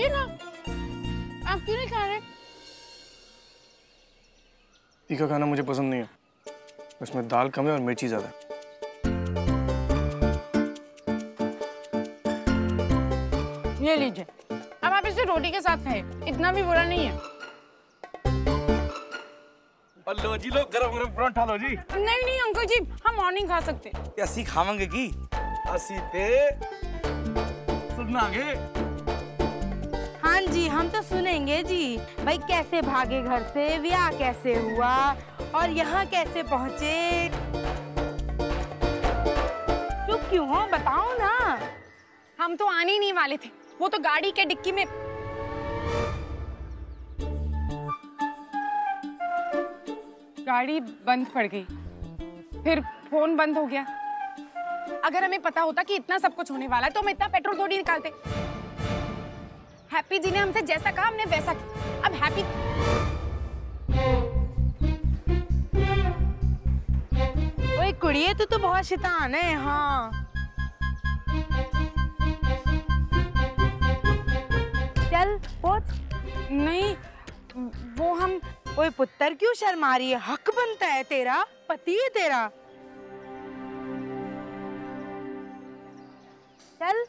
खाइए ना। आप क्यों नहीं खा रहे? तीखा खाना मुझे पसंद नहीं है, उसमें दाल कम है और मिर्ची ज्यादा है। ये लीजिए, अब आप इसे रोटी के साथ खाइए, इतना भी बुरा नहीं है। लो जी, लो गरम गरम परांठा लो जी। नहीं नहीं अंकल जी, हम मॉर्निंग खा सकते। असी खावांगे की असी ते सुनांगे। हाँ जी, हम तो सुनेंगे जी। भाई कैसे भागे घर से, ब्याह कैसे हुआ और यहाँ कैसे पहुँचे। चुप क्यों हो, बताओ ना। हम तो आने ही नहीं वाले थे, वो तो गाड़ी के डिक्की में गाड़ी बंद पड़ गई, फिर फोन बंद हो गया। अगर हमें पता होता कि इतना सब कुछ होने वाला है तो हम इतना पेट्रोल थोड़ी निकालते। हैप्पी जी ने हमसे जैसा कहा हमने वैसा किया। अब हैप्पी ओए कुड़िए, तू तो बहुत शैतान है। हाँ चल पहुंच। नहीं, वो हम ओए पुत्तर क्यों शर्मा रही है, हक बनता है तेरा, पति है तेरा। चल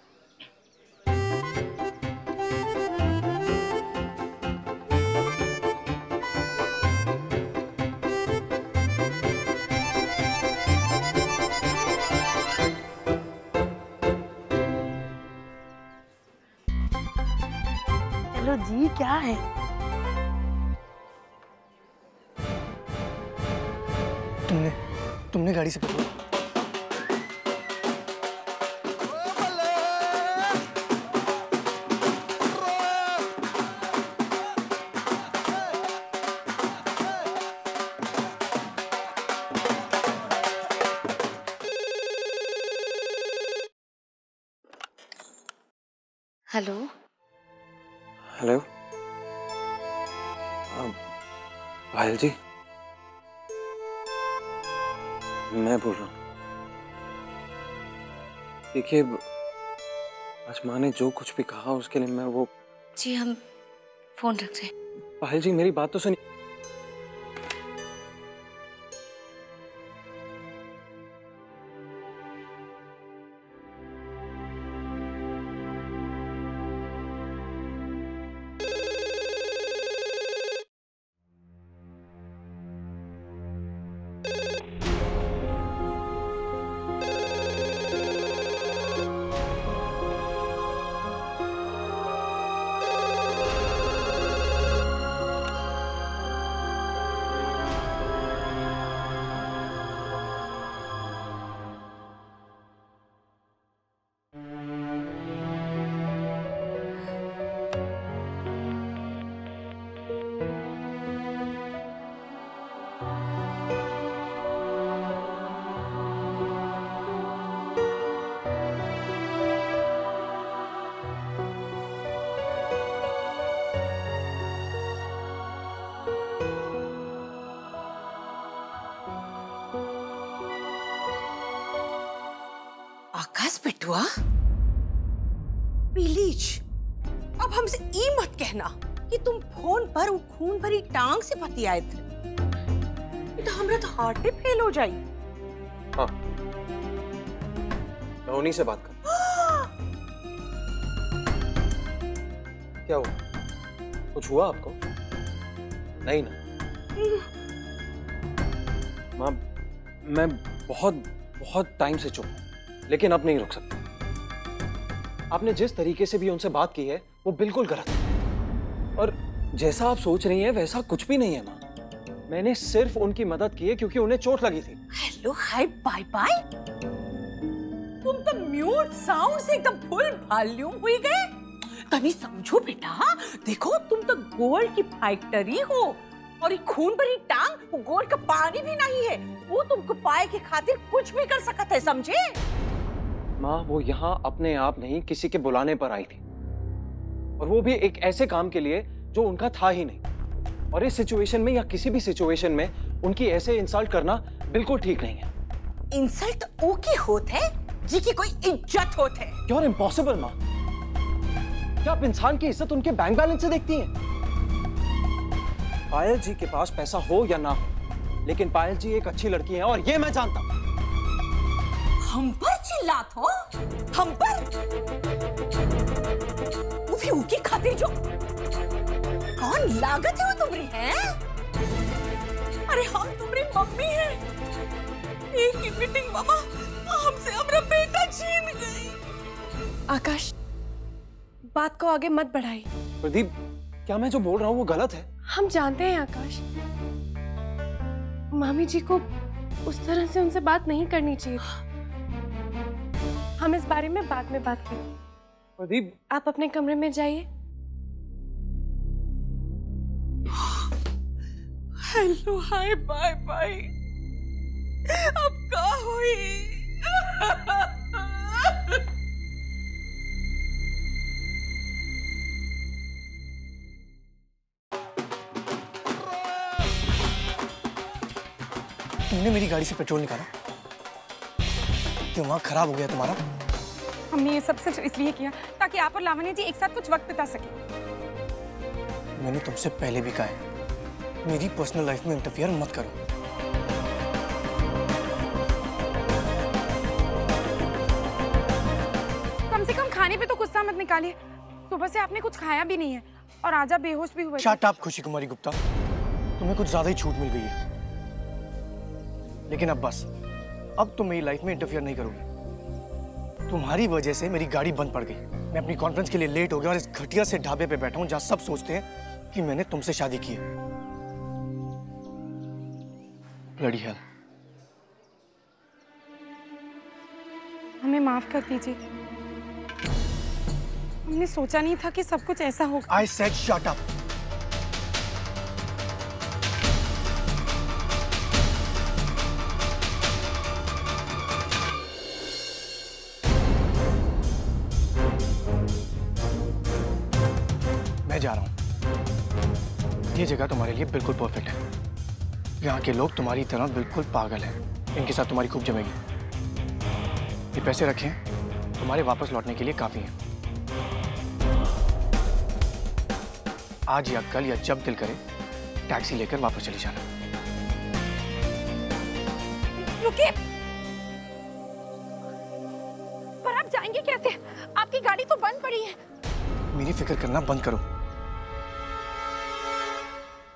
चलो जी, क्या है? तुमने गाड़ी से पकड़ा। हेलो हेलो, पायल जी, मैं बोल रहा हूँ। देखिए, आज माँ ने जो कुछ भी कहा उसके लिए मैं वो। जी, हम फोन रख रहे हैं। पायल जी, मेरी बात तो सुनिए। आकाश बिटुआ, प्लीज अब हमसे ई मत कहना कि तुम फोन पर वो खून भरी टांग से पति आए थे। तो हमरा तो हार्ट फेल हो जाई। हाँ, मैं उन्हीं से बात कर। क्या हुआ? कुछ हुआ आपको? नहीं ना? माँ, मैं बहुत टाइम से चुप हूं, लेकिन अब नहीं रुक सकता। आपने जिस तरीके से भी उनसे बात की है वो बिल्कुल गलत है, और जैसा आप सोच रही हैं वैसा कुछ भी नहीं है माँ। मैंने सिर्फ उनकी मदद की है क्योंकि उन्हें चोट लगी थी। हेलो, हाय, बाय बाय। तुम तो म्यूट साउंड से एकदम फुल वॉल्यूम हुई गए। तनी समझो बेटा, देखो तुम तो गोल्ड की फैक्ट्री हो, और ये खून भरी टांग वो गोल्ड का पानी भी नहीं है। वो तुमको पाए के खातिर कुछ भी कर सकता है, समझे? माँ, वो यहाँ अपने आप नहीं किसी के बुलाने पर आई थी, और वो भी एक ऐसे काम के लिए जो उनका था ही नहीं। और इस सिचुएशन में या किसी भी सिचुएशन में उनकी ऐसे इंसल्ट करना बिल्कुल ठीक नहीं है। इंसल्ट वो की होत है जी की कोई इज्जत होत है। You're impossible, माँ। क्या आप इंसान की इज्जत उनके बैंक बैलेंस से देखती हैं? पायल जी के पास पैसा हो या ना हो, लेकिन पायल जी एक अच्छी लड़की है और ये मैं जानता हूं। हम पर चिल्लात हो? हम पर? वो की खातिर जो कौन लागत है वो तुम्हारी है? अरे हम तुम्हारी मम्मी हैं। एक ही मीटिंग मामा हमसे हमारा बेटा छीन गई। आकाश, बात को आगे मत बढ़ाई। प्रदीप, क्या मैं जो बोल रहा हूँ वो गलत है? हम जानते हैं आकाश, मामी जी को उस तरह से उनसे बात नहीं करनी चाहिए। हम इस बारे में बाद में बात करेंगे। प्रदीप, आप अपने कमरे में जाइए। हेलो, हाय, बाय बाय। अब का हुई? तुमने मेरी गाड़ी से पेट्रोल निकाला? दिमाग खराब हो गया तुम्हारा? हमने ये सब सिर्फ इसलिए किया ताकि आप और लावण्य जी एक साथ कुछ वक्त बिता सके। मैंने तुमसे पहले भी कहा है, मेरी पर्सनल लाइफ में इंटरफियर मत करो। कम से कम खाने पे तो गुस्सा मत निकालिए। सुबह से आपने कुछ खाया भी नहीं है और आज आप बेहोश भी हुए थे। शट अप खुशी कुमारी गुप्ता, तुम्हें कुछ ज्यादा ही छूट मिल गई है। लेकिन अब बस, अब तुम मेरी लाइफ में इंटरफियर नहीं करोगे। तुम्हारी वजह से मेरी गाड़ी बंद पड़ गई। मैं अपनी कॉन्फ्रेंस के लिए लेट हो गया और इस घटिया से ढाबे पे बैठा हूं जहां सब सोचते हैं कि मैंने तुमसे शादी की है। Bloody hell. हमें माफ कर दीजिए। हमने सोचा नहीं था कि सब कुछ ऐसा होगा। I said shut up. मैं जा रहा हूं। ये जगह तुम्हारे लिए बिल्कुल परफेक्ट है। यहाँ के लोग तुम्हारी तरह बिल्कुल पागल हैं। इनके साथ तुम्हारी खूब जमेगी। ये पैसे रखें, तुम्हारे वापस लौटने के लिए काफी हैं। आज या कल या जब दिल करे टैक्सी लेकर वापस चली जाना। रुकिए, पर आप जाएंगे कैसे? आपकी गाड़ी तो बंद पड़ी है। मेरी फिक्र करना बंद करो।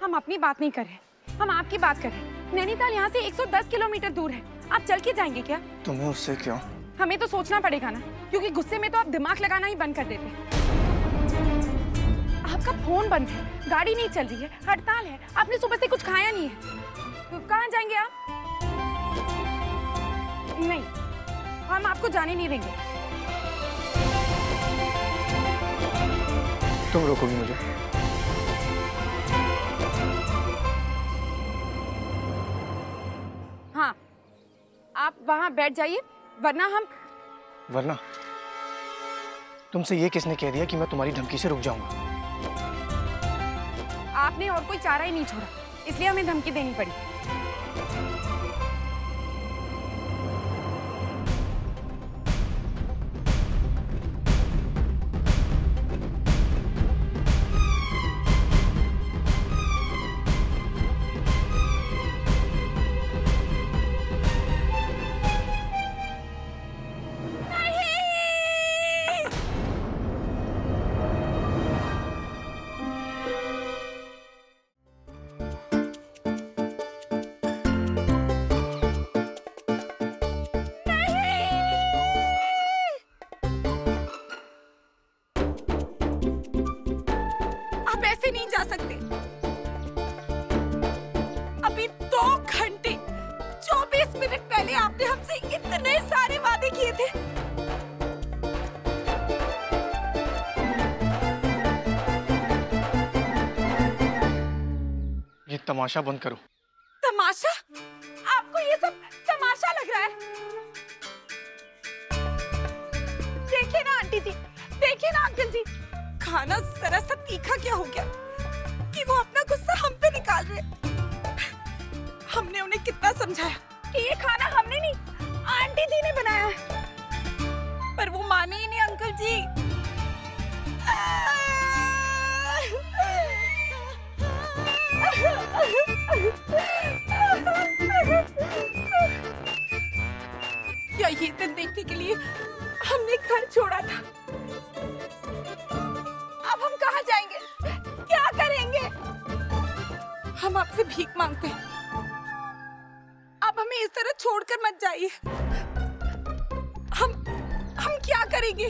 हम अपनी बात नहीं कर रहे, हम आपकी बात कर रहे हैं। नैनीताल यहाँ से 110 किलोमीटर दूर है। आप चल के जाएंगे क्या? तुम्हें उससे क्यों? हमें तो सोचना पड़ेगा ना, क्योंकि गुस्से में तो आप दिमाग लगाना ही बंद कर देते। आपका फोन बंद है, गाड़ी नहीं चल रही है, हड़ताल है, आपने सुबह से कुछ खाया नहीं है। तो कहाँ जाएंगे आप? नहीं, हम आपको जाने नहीं देंगे। तुम रोकोगी मुझे? हाँ, आप वहां बैठ जाइए, वरना तुमसे ये किसने कह दिया कि मैं तुम्हारी धमकी से रुक जाऊंगा? आपने और कोई चारा ही नहीं छोड़ा, इसलिए हमें धमकी देनी पड़ी। नहीं जा सकते। अभी 2 घंटे 24 मिनट पहले आपने हमसे इतने सारे वादे किए थे। ये तमाशा बंद करो। तमाशा? आपको ये सब तमाशा लग रहा है? देखिए ना आंटी जी, देखिए ना अंकल जी, खाना जरा सा तीखा क्या हो गया कि वो अपना गुस्सा हम पे निकाल रहे। हमने उन्हें कितना समझाया कि ये खाना हमने नहीं, आंटी जी ने बनाया है, पर वो माने ही नहीं अंकल जी। क्या ये दिन देखने के लिए हमने घर छोड़ा था? अब हम कहाँ जाएंगे? क्या करेंगे? हम आपसे भीख मांगते हैं, आप हमें इस तरह छोड़कर मत जाइए। हम क्या करेंगे?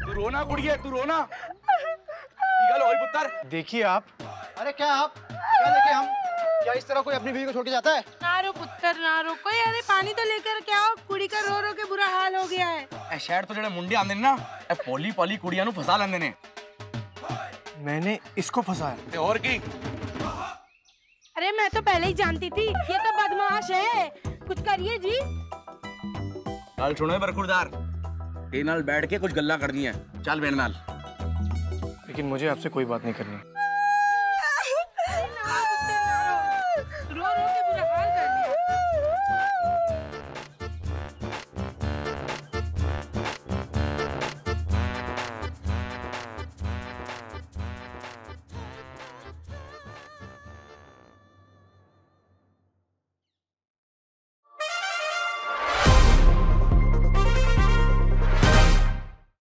तू रोना गुड़िया, तू रोना। निकल ओए पुत्र। देखिए आप। अरे क्या आप? क्या देखे हम? क्या इस तरह कोई अपनी बीवी को छोड़ के जाता है? ना रो पुत्र ना रो, कोई अरे पानी तो लेकर के आओ, कुड़ी का रो रो के बुरा हाल हो गया है। ए शहर तो जेड़े मुंडे आंदे ने ना, ए पोली पोली कुड़ियां नु फसा लेंदे ने। मैंने इसको फंसाया। ते और की? अरे मैं तो पहले ही जानती थी, ये तो बदमाश है। कुछ करिए जी। चल सुनो बरखुरदार, ते नाल बैठ के कुछ गल्ला करनी है। चल मेरे नाल। लेकिन मुझे आपसे कोई बात नहीं करनी।